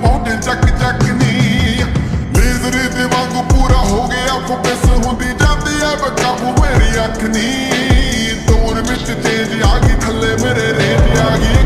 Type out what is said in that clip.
ਪਹੁੰਚੇ ਚੱਕ ਚੱਕ ਨੀ ਲੇਜ਼ਰ ਦੇ ਵਾਂਗੂ ਪੂਰਾ ਹੋ ਗਿਆ ਫੋਕਸ ਹੁੰਦੀ ਜਾਂਦੀ ਆ ਬਕਾਬੂ ਮੇਰੀ ਅੱਖ ਨੀ ਤੋਰ ਵਿੱਚ ਤੇਜ਼ ਆ ਗਈ ਥੱਲੇ ਮੇਰੇ ਰੇਂਜ ਆ ਗਈ